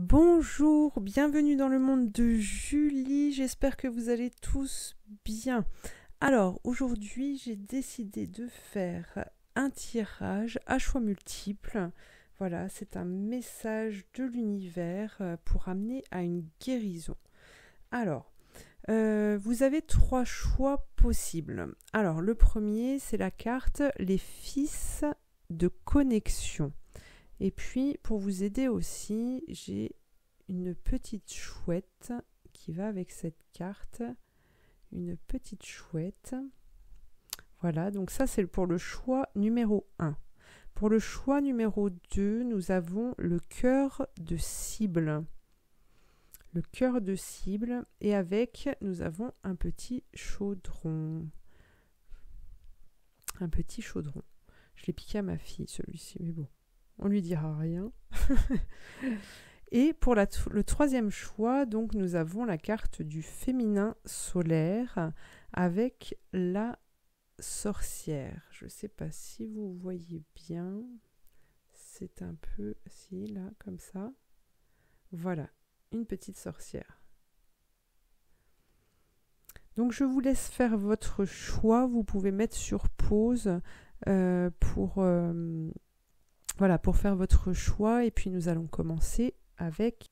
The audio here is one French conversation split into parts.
Bonjour, bienvenue dans le monde de Julie, j'espère que vous allez tous bien. Alors aujourd'hui j'ai décidé de faire un tirage à choix multiples. Voilà, c'est un message de l'univers pour amener à une guérison. Alors, vous avez 3 choix possibles. Alors le premier c'est la carte les fils de connexion. Et puis, pour vous aider aussi, j'ai une petite chouette qui va avec cette carte. Une petite chouette. Voilà, donc ça c'est pour le choix numéro 1. Pour le choix numéro 2, nous avons le cœur de cible. Le cœur de cible et avec, nous avons un petit chaudron. Un petit chaudron. Je l'ai piqué à ma fille celui-ci, mais bon. On lui dira rien. Et pour le troisième choix, donc nous avons la carte du féminin solaire avec la sorcière. Je ne sais pas si vous voyez bien. C'est un peu, si là, comme ça. Voilà, une petite sorcière. Donc je vous laisse faire votre choix. Vous pouvez mettre sur pause pour faire votre choix et puis nous allons commencer avec...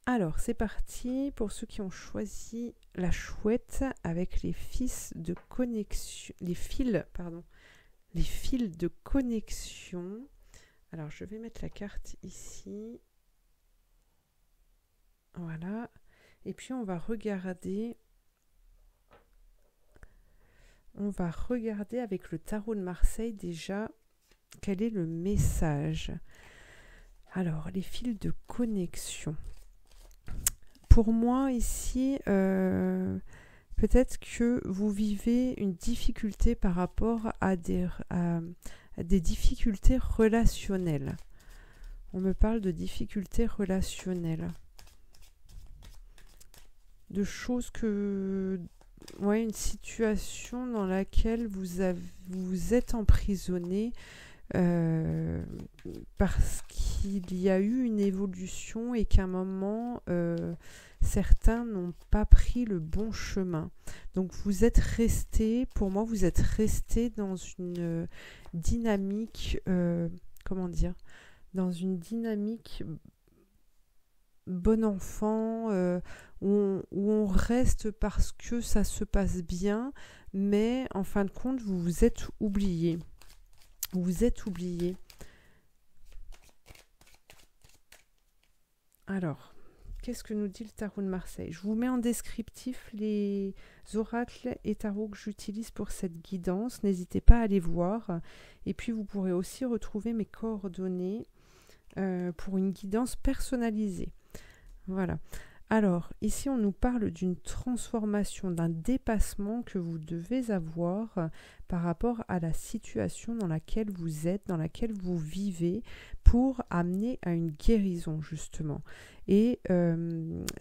Alors c'est parti pour ceux qui ont choisi la chouette avec les fils de connexion, les fils de connexion. Alors je vais mettre la carte ici. Voilà. Et puis on va regarder avec le tarot de Marseille déjà quel est le message. Alors, les fils de connexion. Pour moi, ici, peut-être que vous vivez une difficulté par rapport à des difficultés relationnelles. On me parle de difficultés relationnelles. De choses que... Ouais, une situation dans laquelle vous êtes emprisonné parce qu'il y a eu une évolution et qu'à un moment, certains n'ont pas pris le bon chemin. Donc vous êtes resté, pour moi, vous êtes resté dans une dynamique, dans une dynamique bon enfant, où on reste parce que ça se passe bien, mais en fin de compte, vous vous êtes oublié. Vous vous êtes oublié. Alors, qu'est-ce que nous dit le tarot de Marseille? Je vous mets en descriptif les oracles et tarots que j'utilise pour cette guidance. N'hésitez pas à aller voir. Et puis, vous pourrez aussi retrouver mes coordonnées pour une guidance personnalisée. Voilà. Alors, ici, on nous parle d'une transformation, d'un dépassement que vous devez avoir par rapport à la situation dans laquelle vous êtes, dans laquelle vous vivez, pour amener à une guérison, justement. Et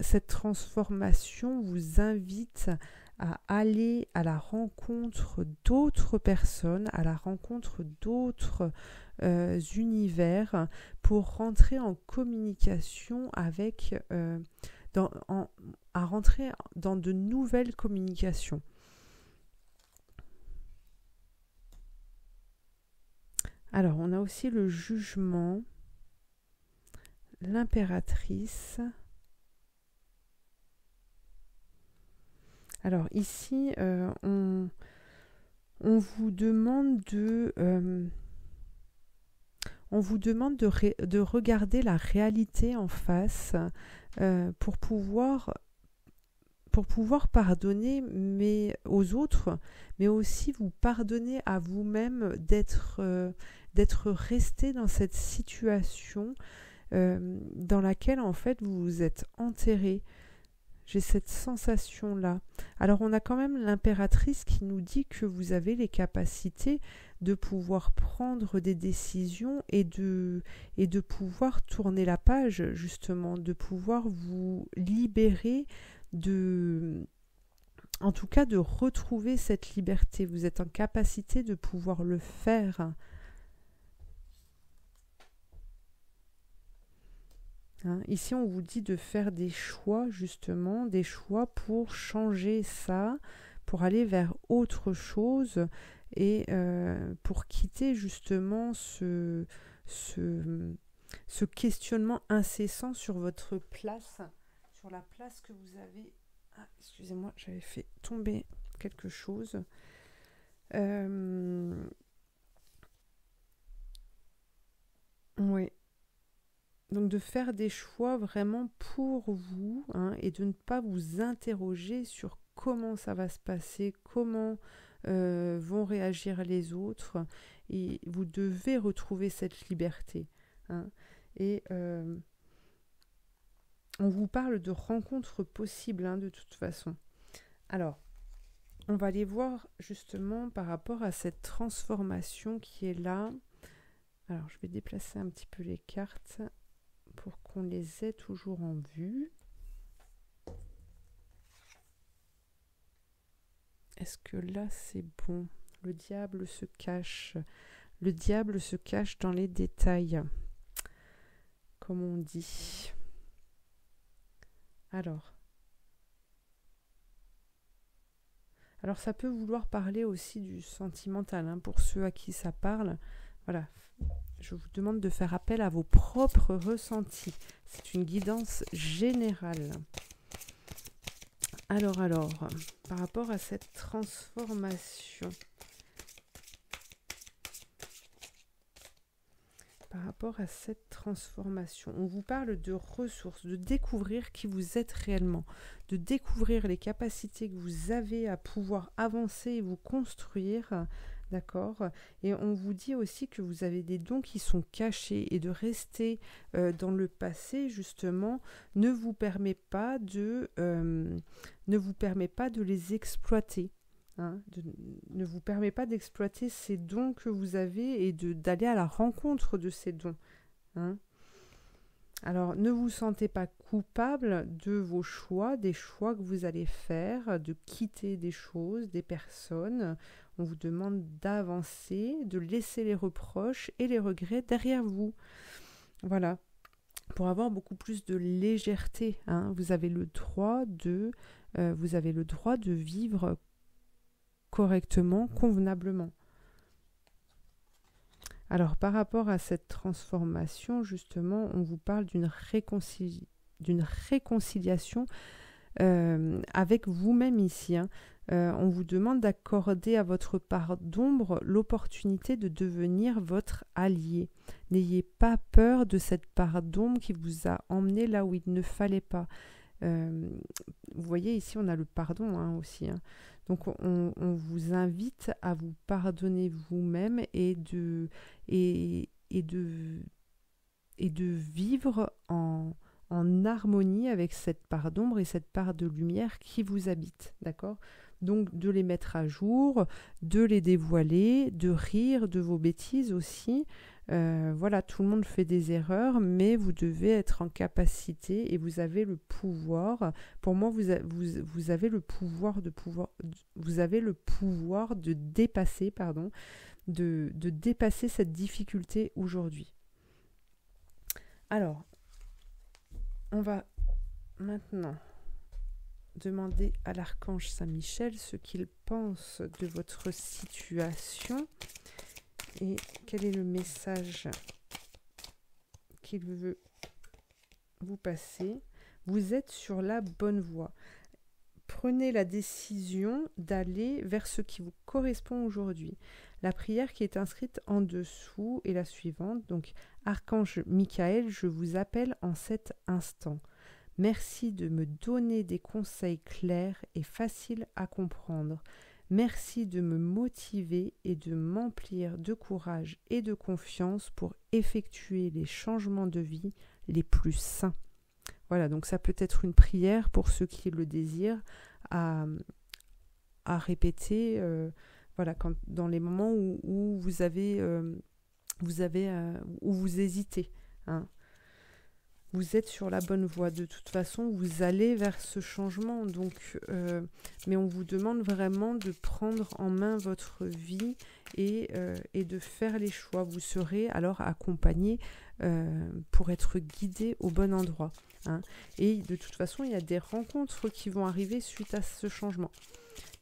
cette transformation vous invite à aller à la rencontre d'autres personnes, à la rencontre d'autres univers, pour rentrer en communication avec... à rentrer dans de nouvelles communications. Alors, on a aussi le jugement, l'impératrice. Alors, ici, on vous demande de regarder la réalité en face pour pouvoir pardonner aux autres, mais aussi vous pardonner à vous-même d'être resté dans cette situation dans laquelle en fait vous vous êtes enterré. J'ai cette sensation-là. Alors on a quand même l'impératrice qui nous dit que vous avez les capacités de pouvoir prendre des décisions et de pouvoir tourner la page, justement, de pouvoir vous libérer en tout cas de retrouver cette liberté. Vous êtes en capacité de pouvoir le faire. Hein. Ici, on vous dit de faire des choix, justement, des choix pour changer ça, pour aller vers autre chose et pour quitter justement ce questionnement incessant sur votre place, sur la place que vous avez. Ah, excusez-moi, j'avais fait tomber quelque chose. Oui. Donc de faire des choix vraiment pour vous, hein, et de ne pas vous interroger sur comment ça va se passer, comment vont réagir les autres. Et vous devez retrouver cette liberté. Hein. Et on vous parle de rencontres possibles, hein, de toute façon. Alors, on va aller voir justement par rapport à cette transformation qui est là. Alors, je vais déplacer un petit peu les cartes pour qu'on les ait toujours en vue. Est-ce que là c'est bon? Le diable se cache. Le diable se cache dans les détails, comme on dit. Alors ça peut vouloir parler aussi du sentimental, hein, pour ceux à qui ça parle. Voilà. Je vous demande de faire appel à vos propres ressentis. C'est une guidance générale. Alors, par rapport à cette transformation, on vous parle de ressources, de découvrir qui vous êtes réellement, de découvrir les capacités que vous avez à pouvoir avancer et vous construire. D'accord. Et on vous dit aussi que vous avez des dons qui sont cachés et de rester dans le passé, justement, ne vous permet pas de les exploiter. Hein, ne vous permet pas d'exploiter ces dons que vous avez et d'aller à la rencontre de ces dons. Hein. Alors, ne vous sentez pas coupable de vos choix, des choix que vous allez faire, de quitter des choses, des personnes. On vous demande d'avancer, de laisser les reproches et les regrets derrière vous. Voilà. Pour avoir beaucoup plus de légèreté, hein, vous avez le droit de vivre correctement, convenablement. Alors, par rapport à cette transformation, justement, on vous parle d'une réconciliation avec vous-même ici. Hein. On vous demande d'accorder à votre part d'ombre l'opportunité de devenir votre allié. N'ayez pas peur de cette part d'ombre qui vous a emmené là où il ne fallait pas. Vous voyez, ici, on a le pardon, hein, aussi. Hein. Donc, on vous invite à vous pardonner vous-même et de vivre en harmonie avec cette part d'ombre et cette part de lumière qui vous habite, d'accord? Donc, de les mettre à jour, de les dévoiler, de rire de vos bêtises aussi. Voilà, tout le monde fait des erreurs, mais vous devez être en capacité et vous avez le pouvoir. Pour moi, vous avez le pouvoir de dépasser, de dépasser cette difficulté aujourd'hui. Alors, on va maintenant demander à l'archange Saint-Michel ce qu'il pense de votre situation et quel est le message qu'il veut vous passer. Vous êtes sur la bonne voie. Prenez la décision d'aller vers ce qui vous correspond aujourd'hui. La prière qui est inscrite en dessous est la suivante. Donc, Archange Michael, je vous appelle en cet instant. Merci de me donner des conseils clairs et faciles à comprendre. Merci de me motiver et de m'emplir de courage et de confiance pour effectuer les changements de vie les plus sains. Voilà, donc ça peut être une prière pour ceux qui le désirent à répéter, voilà, dans les moments où vous hésitez. Hein. Vous êtes sur la bonne voie. De toute façon, vous allez vers ce changement. Donc, mais on vous demande vraiment de prendre en main votre vie et de faire les choix. Vous serez alors accompagné pour être guidé au bon endroit. Hein. Et de toute façon, il y a des rencontres qui vont arriver suite à ce changement.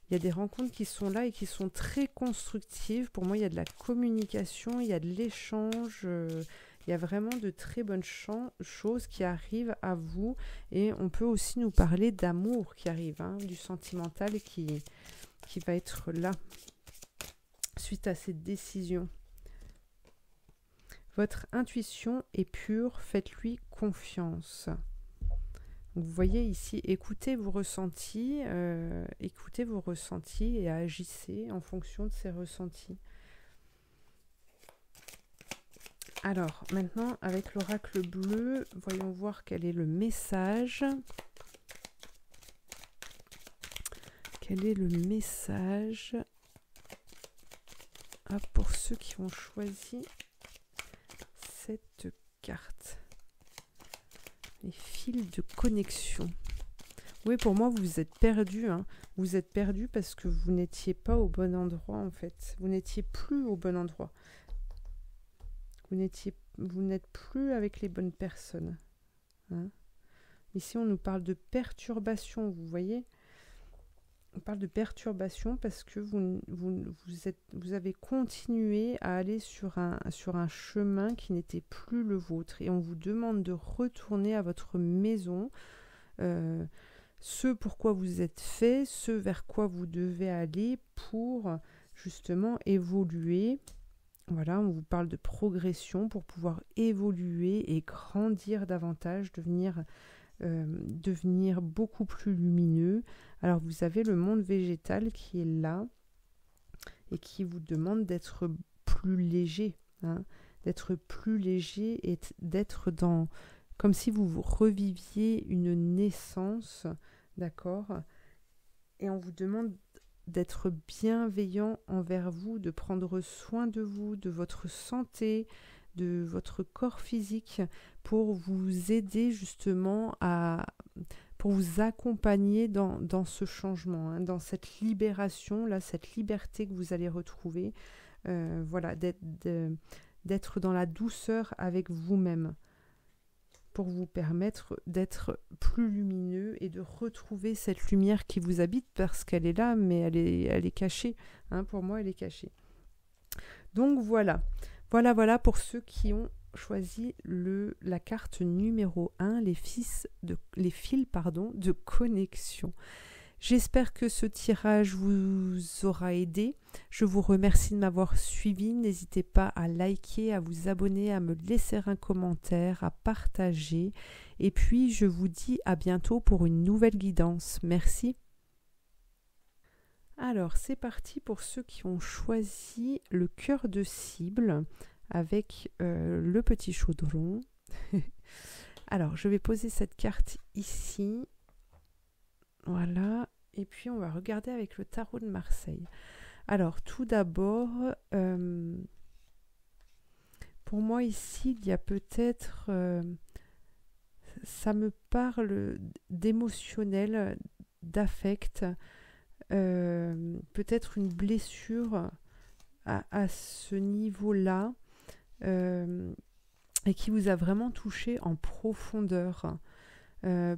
Il y a des rencontres qui sont là et qui sont très constructives. Pour moi, il y a de la communication, il y a de l'échange. Il y a vraiment de très bonnes choses qui arrivent à vous. Et on peut aussi nous parler d'amour qui arrive, hein, du sentimental qui va être là suite à cette décision. Votre intuition est pure, faites-lui confiance. Donc vous voyez ici, écoutez vos ressentis et agissez en fonction de ces ressentis. Alors, maintenant, avec l'oracle bleu, voyons voir quel est le message. Quel est le message pour ceux qui ont choisi cette carte? Les fils de connexion. Oui, pour moi, vous êtes perdu. Hein. Vous êtes perdu parce que vous n'étiez pas au bon endroit, en fait. Vous n'étiez plus au bon endroit. Vous n'êtes plus avec les bonnes personnes. Hein. Ici, on nous parle de perturbation, vous voyez. On parle de perturbation parce que vous avez continué à aller sur un chemin qui n'était plus le vôtre. Et on vous demande de retourner à votre maison, ce pourquoi vous êtes fait, ce vers quoi vous devez aller pour justement évoluer. Voilà, on vous parle de progression pour pouvoir évoluer et grandir davantage, devenir beaucoup plus lumineux. Alors vous avez le monde végétal qui est là et qui vous demande d'être plus léger, hein, d'être plus léger et d'être dans, comme si vous reviviez une naissance, d'accord? Et on vous demande d'être bienveillant envers vous, de prendre soin de vous, de votre santé, de votre corps physique, pour vous aider justement pour vous accompagner dans ce changement, hein, dans cette libération, là, cette liberté que vous allez retrouver, voilà, d'être dans la douceur avec vous-même, pour vous permettre d'être plus lumineux et de retrouver cette lumière qui vous habite, parce qu'elle est là, mais elle est cachée. Hein, pour moi, elle est cachée. Donc voilà. Voilà pour ceux qui ont choisi la carte numéro 1, les fils de connexion. J'espère que ce tirage vous aura aidé. Je vous remercie de m'avoir suivi. N'hésitez pas à liker, à vous abonner, à me laisser un commentaire, à partager. Et puis, je vous dis à bientôt pour une nouvelle guidance. Merci. Alors, c'est parti pour ceux qui ont choisi le cœur de cible avec le petit chaudron. Alors, je vais poser cette carte ici. Voilà, et puis on va regarder avec le tarot de Marseille. Alors, tout d'abord, pour moi ici, il y a peut-être, ça me parle d'émotionnel, d'affect, peut-être une blessure à ce niveau-là, et qui vous a vraiment touché en profondeur.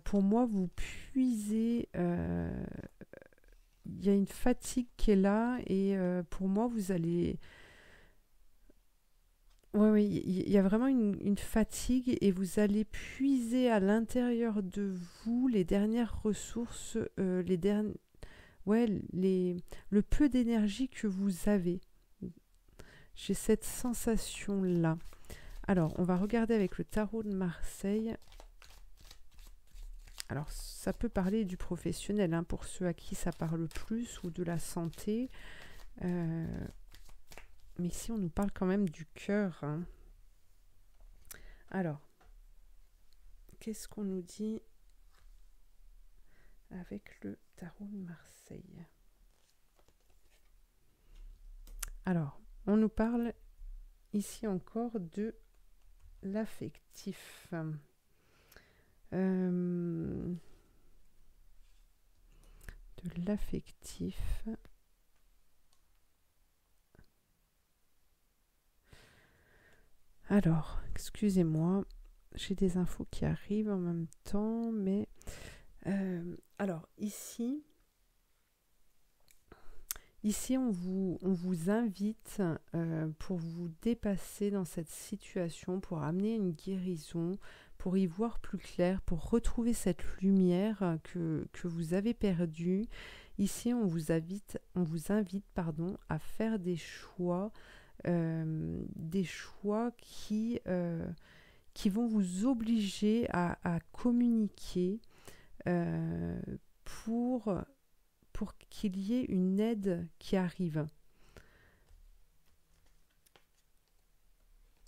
Pour moi, vous puisez, il y a une fatigue qui est là, et pour moi, vous allez... Oui, il y a vraiment une fatigue, et vous allez puiser à l'intérieur de vous les dernières ressources, le peu d'énergie que vous avez. J'ai cette sensation-là. Alors, on va regarder avec le tarot de Marseille. Alors, ça peut parler du professionnel, hein, pour ceux à qui ça parle plus, ou de la santé. Mais ici, on nous parle quand même du cœur. Hein. Alors, qu'est-ce qu'on nous dit avec le tarot de Marseille? Alors, on nous parle ici encore de l'affectif. De l'affectif. Alors, excusez-moi, j'ai des infos qui arrivent en même temps, mais alors ici, on vous invite pour vous dépasser dans cette situation, pour amener une guérison, pour y voir plus clair, pour retrouver cette lumière que vous avez perdue. Ici, on vous invite à faire des choix qui vont vous obliger à communiquer euh, pour, pour qu'il y ait une aide qui arrive.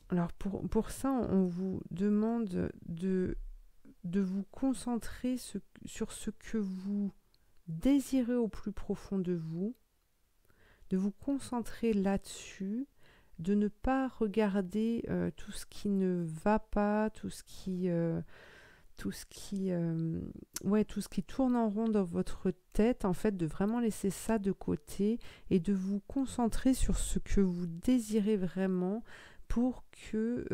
Alors pour ça, on vous demande de vous concentrer sur ce que vous désirez au plus profond de vous, de vous concentrer là-dessus, de ne pas regarder tout ce qui ne va pas, tout ce qui tourne en rond dans votre tête, en fait, de vraiment laisser ça de côté et de vous concentrer sur ce que vous désirez vraiment pour qu'il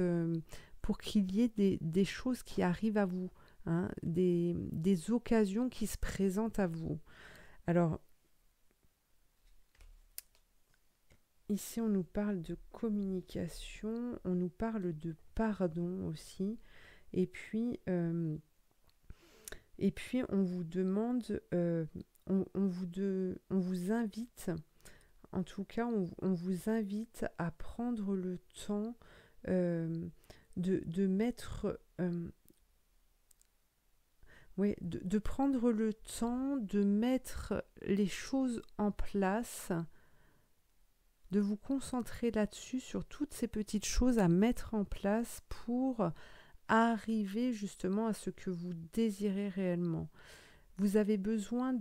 y ait des choses qui arrivent à vous, hein, des occasions qui se présentent à vous. Alors, ici, on nous parle de communication, on nous parle de pardon aussi. Et puis, on vous demande, on vous invite, en tout cas, on vous invite à prendre le temps de mettre, de prendre le temps de mettre les choses en place, de vous concentrer là-dessus, sur toutes ces petites choses à mettre en place pour arriver justement à ce que vous désirez réellement. Vous avez besoin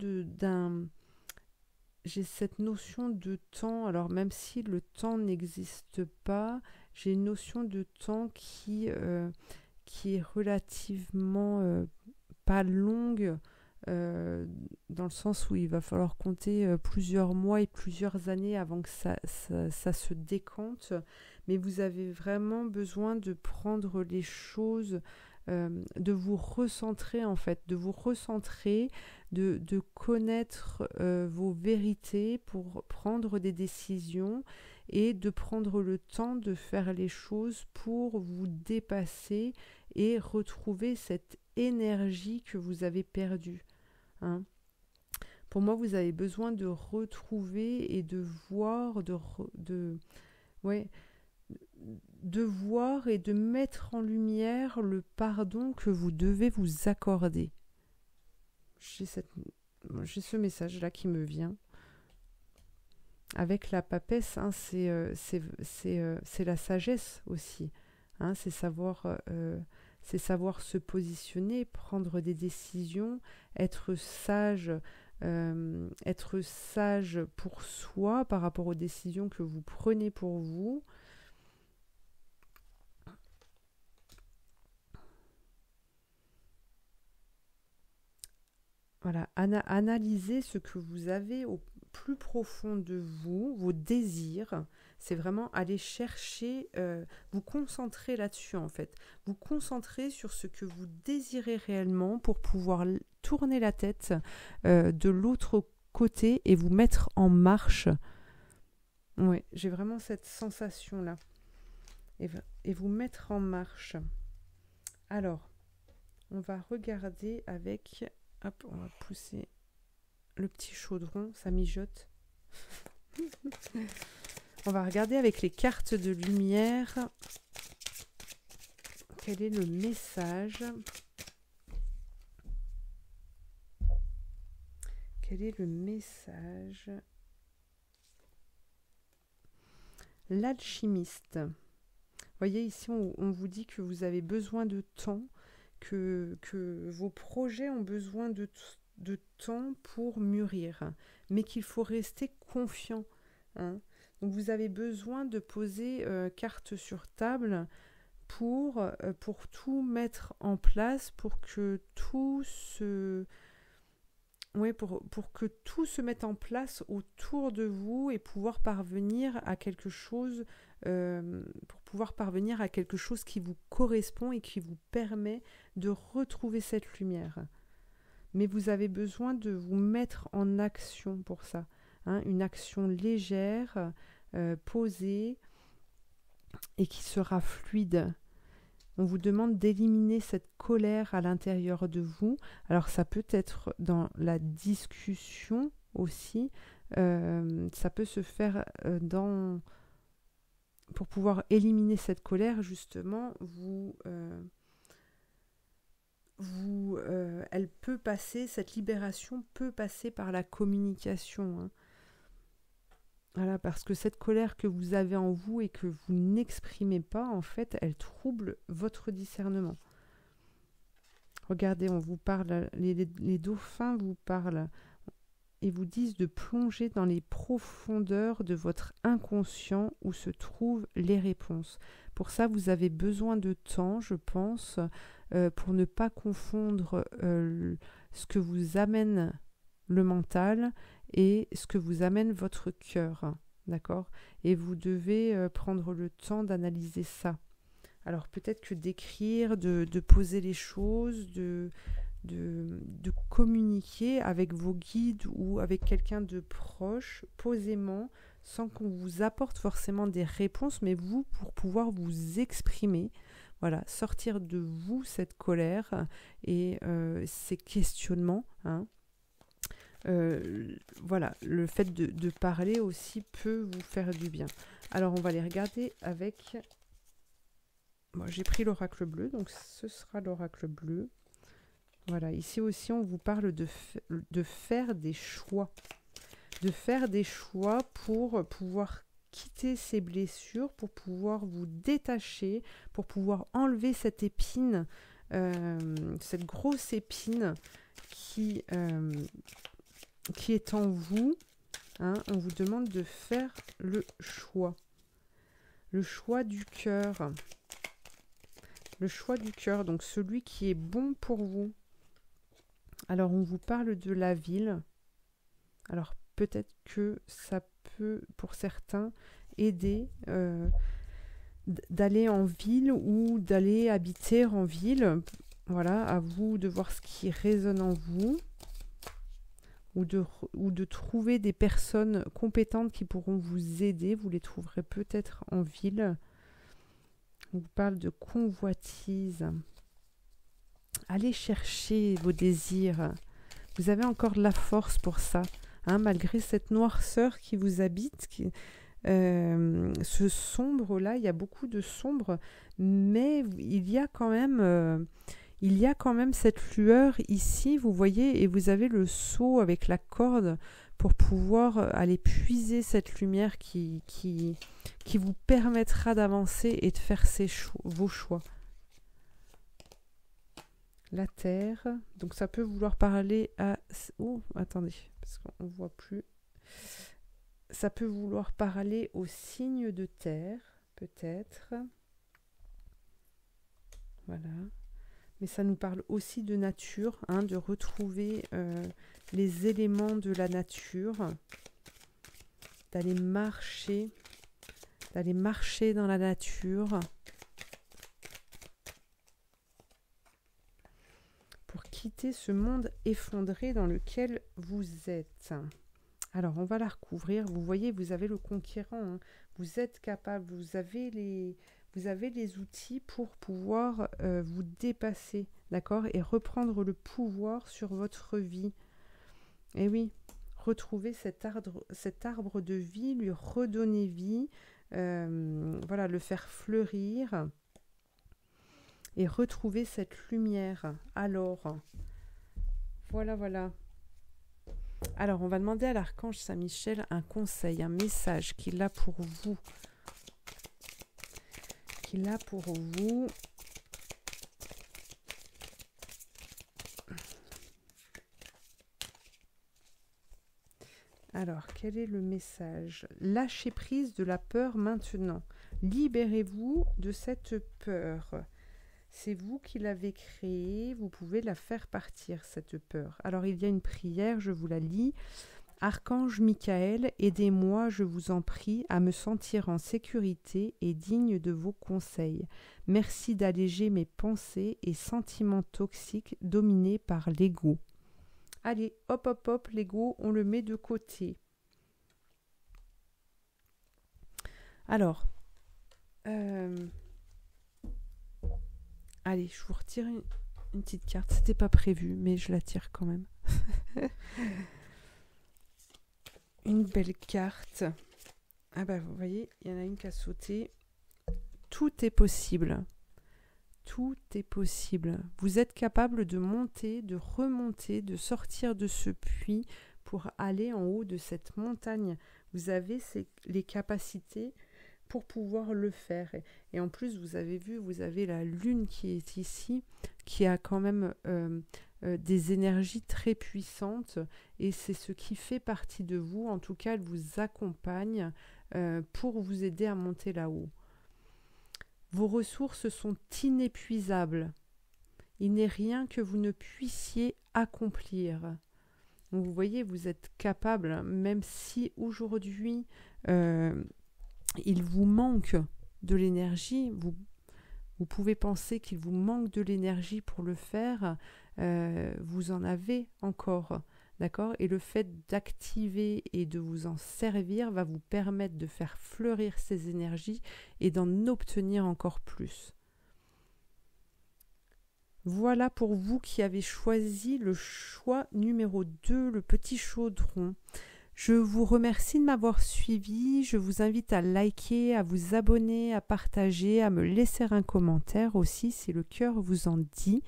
j'ai cette notion de temps, alors même si le temps n'existe pas, j'ai une notion de temps qui est relativement pas longue, dans le sens où il va falloir compter plusieurs mois et plusieurs années avant que ça se décante, mais vous avez vraiment besoin de prendre les choses, de vous recentrer en fait, de connaître vos vérités pour prendre des décisions et de prendre le temps de faire les choses pour vous dépasser et retrouver cette énergie que vous avez perdue. Hein. Pour moi, vous avez besoin de retrouver et de voir, de voir et de mettre en lumière le pardon que vous devez vous accorder. J'ai ce message-là qui me vient. Avec la papesse, hein, c'est la sagesse aussi. Hein, c'est savoir se positionner, prendre des décisions, être sage pour soi par rapport aux décisions que vous prenez pour vous. Voilà, analysez ce que vous avez au plus profond de vous, vos désirs. C'est vraiment aller chercher, vous concentrer là-dessus en fait. Vous concentrer sur ce que vous désirez réellement pour pouvoir tourner la tête de l'autre côté et vous mettre en marche. Oui, j'ai vraiment cette sensation-là. Et vous mettre en marche. Alors, on va regarder avec... Hop, on va pousser le petit chaudron, ça mijote. On va regarder avec les cartes de lumière quel est le message. Quel est le message? L'alchimiste. Vous voyez ici, on vous dit que vous avez besoin de temps, que vos projets ont besoin de temps pour mûrir, mais qu'il faut rester confiant. Hein. Donc vous avez besoin de poser carte sur table pour tout mettre en place, pour que tout Oui, pour que tout se mette en place autour de vous et pouvoir parvenir à quelque chose, pour pouvoir parvenir à quelque chose qui vous correspond et qui vous permet de retrouver cette lumière. Mais vous avez besoin de vous mettre en action pour ça, hein, une action légère, posée et qui sera fluide. On vous demande d'éliminer cette colère à l'intérieur de vous. Alors ça peut être dans la discussion aussi. Ça peut se faire pour pouvoir éliminer cette colère, justement, elle peut passer, cette libération peut passer par la communication, hein. Voilà, parce que cette colère que vous avez en vous et que vous n'exprimez pas, en fait, elle trouble votre discernement. Regardez, on vous parle, les dauphins vous parlent et vous disent de plonger dans les profondeurs de votre inconscient où se trouvent les réponses. Pour ça, vous avez besoin de temps, je pense, pour ne pas confondre ce que vous amène le mental et ce que vous amène votre cœur, d'accord? Et vous devez prendre le temps d'analyser ça. Alors peut-être que d'écrire, de poser les choses, de communiquer avec vos guides ou avec quelqu'un de proche, posément, sans qu'on vous apporte forcément des réponses, mais vous, pour pouvoir vous exprimer, voilà, sortir de vous cette colère et ces questionnements, hein. Voilà, le fait de parler aussi peut vous faire du bien. Alors on va les regarder avec... Bon, j'ai pris l'oracle bleu, donc ce sera l'oracle bleu. Voilà, ici aussi on vous parle de faire des choix. De faire des choix pour pouvoir quitter ces blessures, pour pouvoir vous détacher, pour pouvoir enlever cette épine, cette grosse épine qui est en vous, hein. On vous demande de faire le choix du cœur. Le choix du cœur, donc celui qui est bon pour vous. Alors, on vous parle de la ville. Alors, peut-être que ça peut, pour certains, aider d'aller en ville ou d'aller habiter en ville. Voilà, à vous de voir ce qui résonne en vous. Ou de trouver des personnes compétentes qui pourront vous aider. Vous les trouverez peut-être en ville. On vous parle de convoitise. Allez chercher vos désirs. Vous avez encore de la force pour ça, hein, malgré cette noirceur qui vous habite, ce sombre-là, il y a beaucoup de sombre, mais il y a quand même cette lueur ici, vous voyez, et vous avez le seau avec la corde pour pouvoir aller puiser cette lumière qui vous permettra d'avancer et de faire vos choix. La terre, donc ça peut vouloir parler à... Oh, attendez, parce qu'on ne voit plus. Ça peut vouloir parler aux signes de terre, peut-être. Voilà. Mais ça nous parle aussi de nature, hein, de retrouver les éléments de la nature, d'aller marcher dans la nature pour quitter ce monde effondré dans lequel vous êtes. Alors, on va la recouvrir. Vous voyez, vous avez le conquérant, hein. Vous êtes capable, vous avez les outils pour pouvoir vous dépasser, d'accord, et reprendre le pouvoir sur votre vie. Et oui, retrouver cet arbre de vie, lui redonner vie, voilà, le faire fleurir et retrouver cette lumière. Alors, voilà. Alors, on va demander à l'archange Saint-Michel un conseil, un message qu'il a pour vous. Alors, quel est le message? Lâchez prise de la peur maintenant. Libérez-vous de cette peur. C'est vous qui l'avez créée, vous pouvez la faire partir, cette peur. Alors il y a une prière, je vous la lis. Archange Michael, aidez-moi, je vous en prie, à me sentir en sécurité et digne de vos conseils. Merci d'alléger mes pensées et sentiments toxiques dominés par l'ego. Allez, hop, hop, hop, l'ego, on le met de côté. Alors, allez, je vous retire une petite carte. C'était pas prévu, mais je la tire quand même. Une belle carte. Ah bah vous voyez, il y en a une qui a sauté. Tout est possible. Tout est possible. Vous êtes capable de monter, de remonter, de sortir de ce puits pour aller en haut de cette montagne. Vous avez les capacités pour pouvoir le faire. Et en plus, vous avez vu, vous avez la lune qui est ici, qui a quand même des énergies très puissantes. Et c'est ce qui fait partie de vous. En tout cas, elle vous accompagne pour vous aider à monter là-haut. Vos ressources sont inépuisables. Il n'est rien que vous ne puissiez accomplir. Donc vous voyez, vous êtes capable, même si aujourd'hui il vous manque de l'énergie, vous pouvez penser qu'il vous manque de l'énergie pour le faire, vous en avez encore, d'accord ? Et le fait d'activer et de vous en servir va vous permettre de faire fleurir ces énergies et d'en obtenir encore plus. Voilà pour vous qui avez choisi le choix numéro 2, le petit chaudron. Je vous remercie de m'avoir suivi. Je vous invite à liker, à vous abonner, à partager, à me laisser un commentaire aussi si le cœur vous en dit.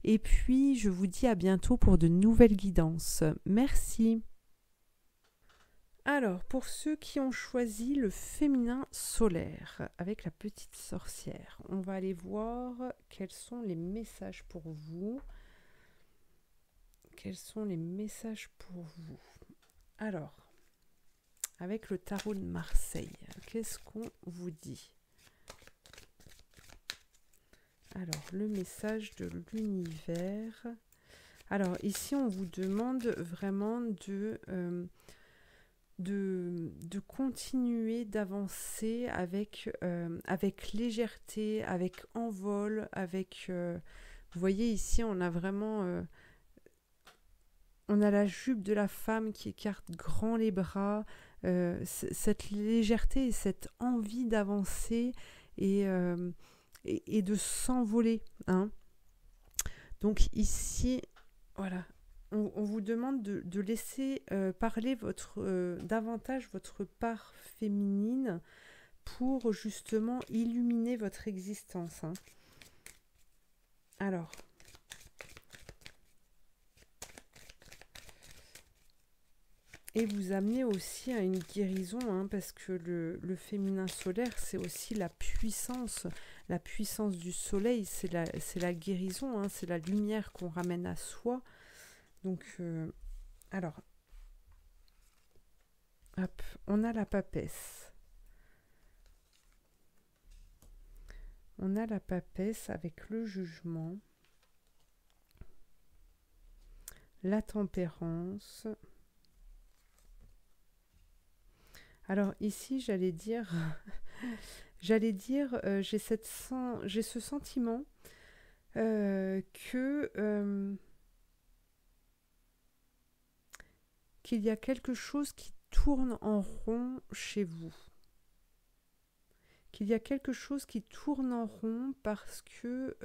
Et puis, je vous dis à bientôt pour de nouvelles guidances. Merci. Alors, pour ceux qui ont choisi le féminin solaire avec la petite sorcière, on va aller voir quels sont les messages pour vous. Quels sont les messages pour vous ? Alors, avec le tarot de Marseille, qu'est-ce qu'on vous dit ? Alors, le message de l'univers. Alors, ici, on vous demande vraiment de continuer d'avancer avec légèreté, avec envol, avec... vous voyez, ici, on a vraiment... on a la jupe de la femme qui écarte grand les bras, cette légèreté et cette envie d'avancer et de s'envoler. Hein. Donc ici, voilà, on vous demande de laisser parler davantage votre part féminine pour justement illuminer votre existence. Hein. Alors... Et vous amener aussi à une guérison, hein, parce que le féminin solaire, c'est aussi la puissance du soleil, c'est la guérison, hein, c'est la lumière qu'on ramène à soi. Donc, alors, hop, on a la papesse. On a la papesse avec le jugement, la tempérance. Alors ici, j'allais dire, j'ai ce sentiment qu'il y a quelque chose qui tourne en rond chez vous. Qu'il y a quelque chose qui tourne en rond parce que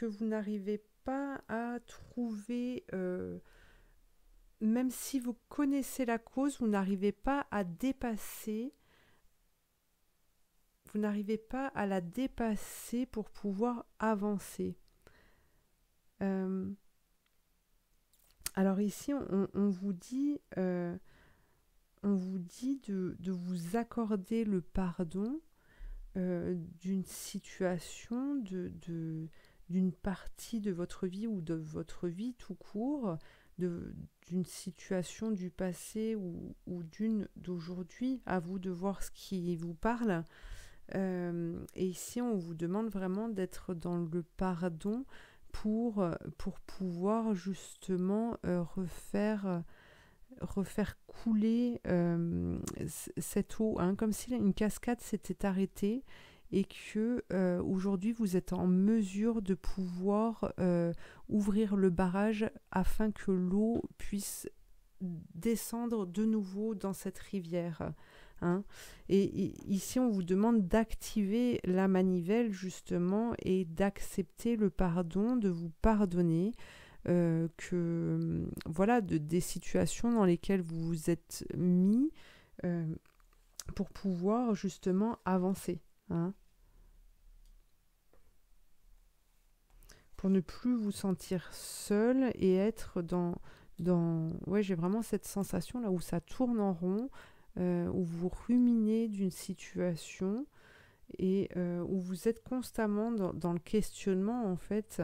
vous n'arrivez pas à trouver... même si vous connaissez la cause, vous n'arrivez pas à dépasser, vous n'arrivez pas à la dépasser pour pouvoir avancer. Alors ici, on vous dit de vous accorder le pardon d'une situation, d'une partie de votre vie ou de votre vie tout court, d'une situation du passé ou d'une d'aujourd'hui, à vous de voir ce qui vous parle, Et ici, on vous demande vraiment d'être dans le pardon pour pouvoir justement refaire couler cette eau, hein, comme si une cascade s'était arrêtée et que aujourd'hui vous êtes en mesure de pouvoir ouvrir le barrage afin que l'eau puisse descendre de nouveau dans cette rivière. Hein. Et ici, on vous demande d'activer la manivelle justement et d'accepter le pardon, de vous pardonner voilà, des situations dans lesquelles vous vous êtes mis pour pouvoir justement avancer. Hein. Pour ne plus vous sentir seul et être ouais, j'ai vraiment cette sensation là où ça tourne en rond, où vous ruminez d'une situation et où vous êtes constamment dans le questionnement en fait,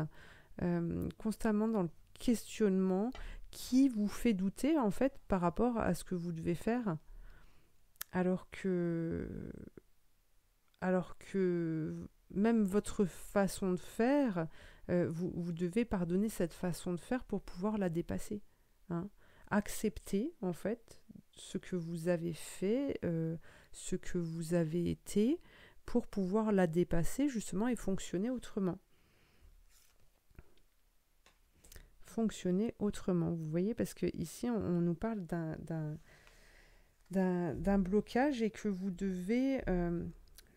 constamment dans le questionnement qui vous fait douter en fait par rapport à ce que vous devez faire, alors que même votre façon de faire, vous devez pardonner cette façon de faire pour pouvoir la dépasser. Hein. Accepter en fait ce que vous avez fait, ce que vous avez été, pour pouvoir la dépasser justement et fonctionner autrement. Fonctionner autrement, vous voyez, parce que ici on nous parle d'un blocage et que vous devez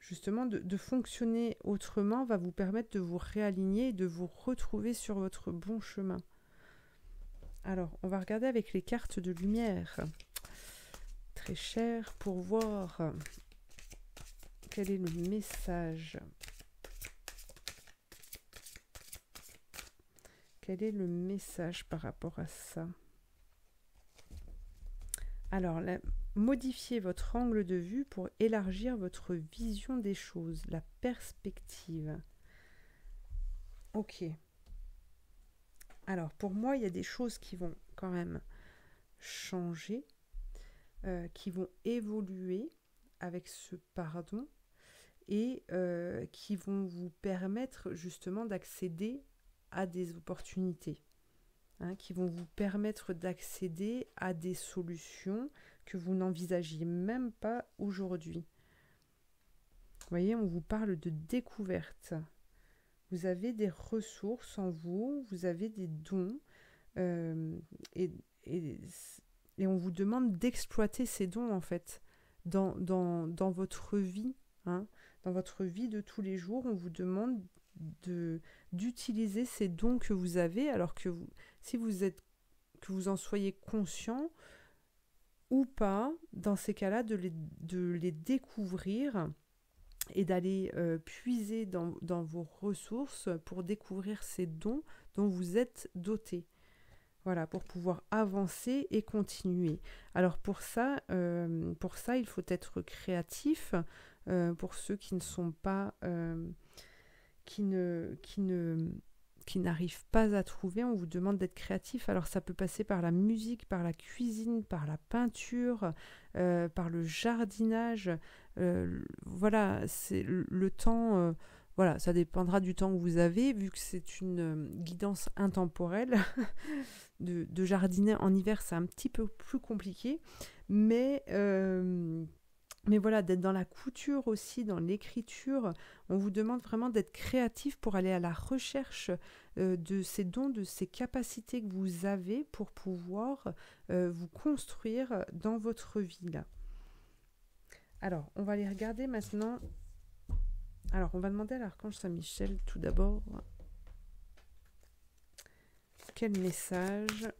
justement de fonctionner autrement va vous permettre de vous réaligner et de vous retrouver sur votre bon chemin. Alors, on va regarder avec les cartes de lumière. Très cher, pour voir quel est le message. Quel est le message par rapport à ça? Alors, modifiez votre angle de vue pour élargir votre vision des choses, la perspective. Ok. Alors, pour moi, il y a des choses qui vont quand même changer, qui vont évoluer avec ce pardon et qui vont vous permettre justement d'accéder à des opportunités, hein, qui vont vous permettre d'accéder à des solutions que vous n'envisagiez même pas aujourd'hui. Vous voyez, on vous parle de découverte. Vous avez des ressources en vous, vous avez des dons, et on vous demande d'exploiter ces dons en fait dans votre vie, hein, dans votre vie de tous les jours. On vous demande d'utiliser ces dons que vous avez, alors que que vous en soyez conscient ou pas, dans ces cas-là, de les découvrir et d'aller puiser dans vos ressources pour découvrir ces dons dont vous êtes doté. Voilà, pour pouvoir avancer et continuer. Alors pour ça, il faut être créatif. Pour ceux qui ne sont pas, qui n'arrivent pas à trouver, on vous demande d'être créatif. Alors ça peut passer par la musique, par la cuisine, par la peinture, par le jardinage. Voilà, c'est le temps. Voilà, ça dépendra du temps que vous avez, vu que c'est une guidance intemporelle. de jardiner en hiver, c'est un petit peu plus compliqué. Mais voilà, d'être dans la couture aussi, dans l'écriture, on vous demande vraiment d'être créatif pour aller à la recherche de ces dons, de ces capacités que vous avez pour pouvoir vous construire dans votre vie là. Alors, on va aller regarder maintenant. Alors, on va demander à l'archange Saint-Michel tout d'abord. Quel message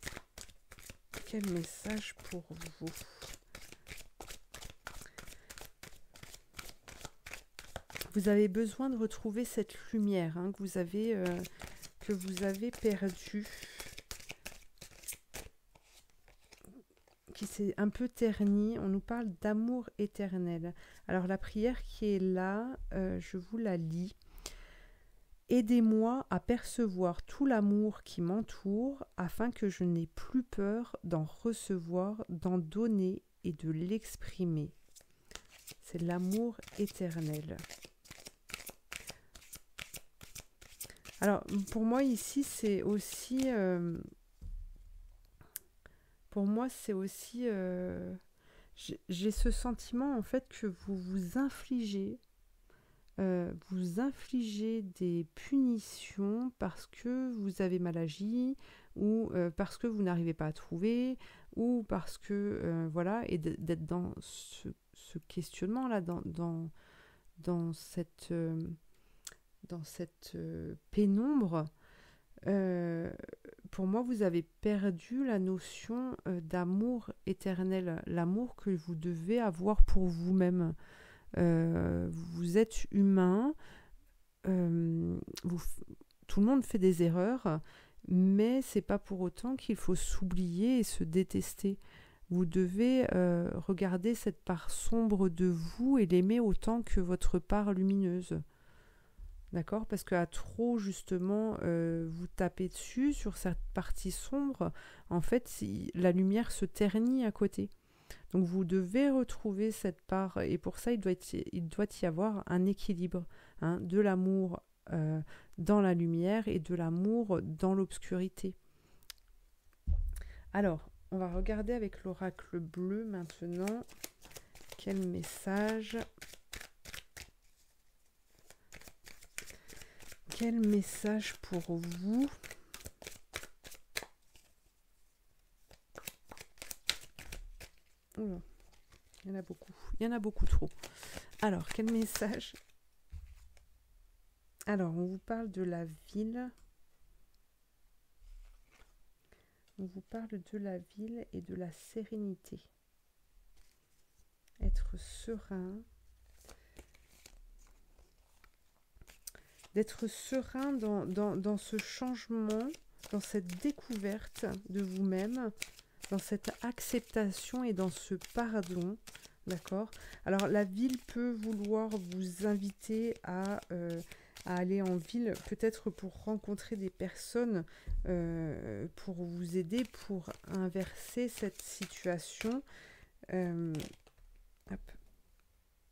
pour vous? Vous avez besoin de retrouver cette lumière, hein, que vous avez perdue, qui s'est un peu ternie. On nous parle d'amour éternel. Alors la prière qui est là, je vous la lis. Aidez-moi à percevoir tout l'amour qui m'entoure afin que je n'ai plus peur d'en recevoir, d'en donner et de l'exprimer. C'est l'amour éternel. Alors, pour moi, ici, c'est aussi... pour moi, c'est aussi... j'ai ce sentiment, en fait, que vous infligez des punitions parce que vous avez mal agi ou parce que vous n'arrivez pas à trouver ou parce que voilà, et d'être dans ce questionnement là, dans cette pénombre. Pour moi, vous avez perdu la notion d'amour éternel, l'amour que vous devez avoir pour vous-même. Vous êtes humain, tout le monde fait des erreurs, mais c'est pas pour autant qu'il faut s'oublier et se détester. Vous devez regarder cette part sombre de vous et l'aimer autant que votre part lumineuse. D'accord ? Parce qu'à trop, justement, vous tapez dessus sur cette partie sombre, en fait, la lumière se ternit à côté. Donc vous devez retrouver cette part, et pour ça il doit y avoir un équilibre, hein, de l'amour dans la lumière et de l'amour dans l'obscurité. Alors, on va regarder avec l'oracle bleu maintenant. Quel message pour vous ? Oula, il y en a beaucoup trop. Alors, quel message ? Alors, on vous parle de la ville. On vous parle de la ville et de la sérénité. Être serein. D'être serein dans ce changement, dans cette découverte de vous-même, dans cette acceptation et dans ce pardon, d'accord ? Alors, la ville peut vouloir vous inviter à aller en ville, peut-être pour rencontrer des personnes, pour vous aider, pour inverser cette situation. Hop.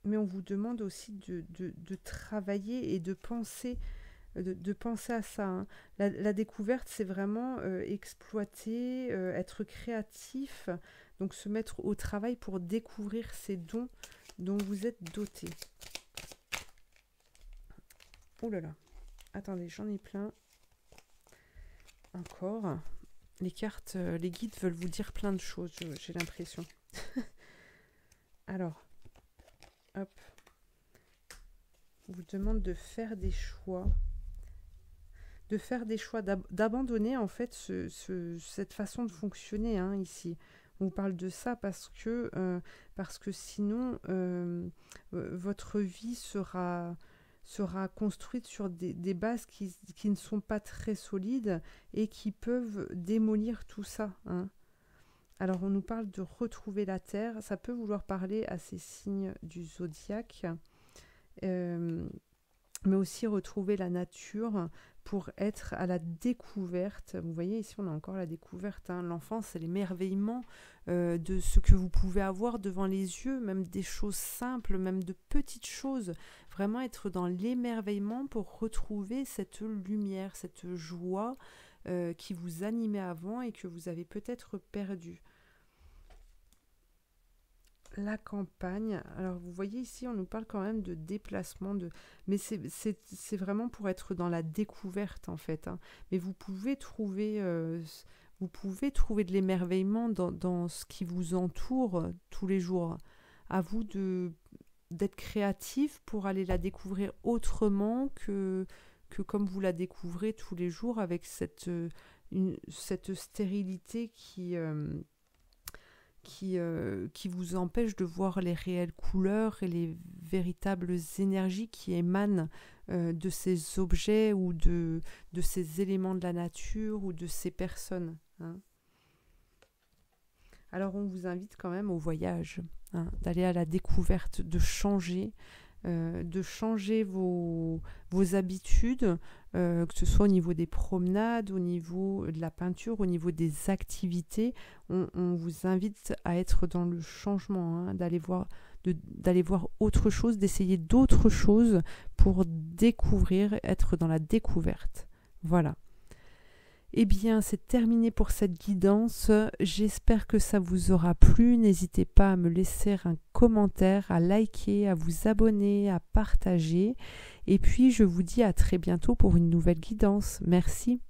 Mais on vous demande aussi de travailler et de penser à ça, hein. La découverte, c'est vraiment exploiter, être créatif, donc se mettre au travail pour découvrir ces dons dont vous êtes doté. Oh là là, attendez, j'en ai plein. Encore. Les cartes, les guides veulent vous dire plein de choses, j'ai l'impression. Alors, hop. On vous demande de faire des choix. D'abandonner en fait cette façon de fonctionner, hein, ici. On vous parle de ça parce que sinon votre vie sera construite sur des bases qui ne sont pas très solides et qui peuvent démolir tout ça, hein. Alors on nous parle de retrouver la terre, ça peut vouloir parler à ces signes du zodiaque, mais aussi retrouver la nature pour être à la découverte. Vous voyez, ici on a encore la découverte, hein. L'enfance, c'est l'émerveillement de ce que vous pouvez avoir devant les yeux, même des choses simples, même de petites choses. Vraiment être dans l'émerveillement pour retrouver cette lumière, cette joie qui vous animait avant et que vous avez peut-être perdue. La campagne, alors vous voyez ici on nous parle quand même de déplacement, mais c'est vraiment pour être dans la découverte en fait, hein. Mais vous pouvez trouver de l'émerveillement dans ce qui vous entoure tous les jours. À vous d'être créatif pour aller la découvrir autrement que comme vous la découvrez tous les jours avec cette stérilité qui vous empêche de voir les réelles couleurs et les véritables énergies qui émanent de ces objets ou de ces éléments de la nature ou de ces personnes, hein. Alors on vous invite quand même au voyage, hein, d'aller à la découverte, de changer vos habitudes, que ce soit au niveau des promenades, au niveau de la peinture, au niveau des activités. On vous invite à être dans le changement, hein, d'aller voir, d'aller voir autre chose, d'essayer d'autres choses pour découvrir, être dans la découverte. Voilà. Eh bien, c'est terminé pour cette guidance. J'espère que ça vous aura plu. N'hésitez pas à me laisser un commentaire, à liker, à vous abonner, à partager. Et puis, je vous dis à très bientôt pour une nouvelle guidance. Merci.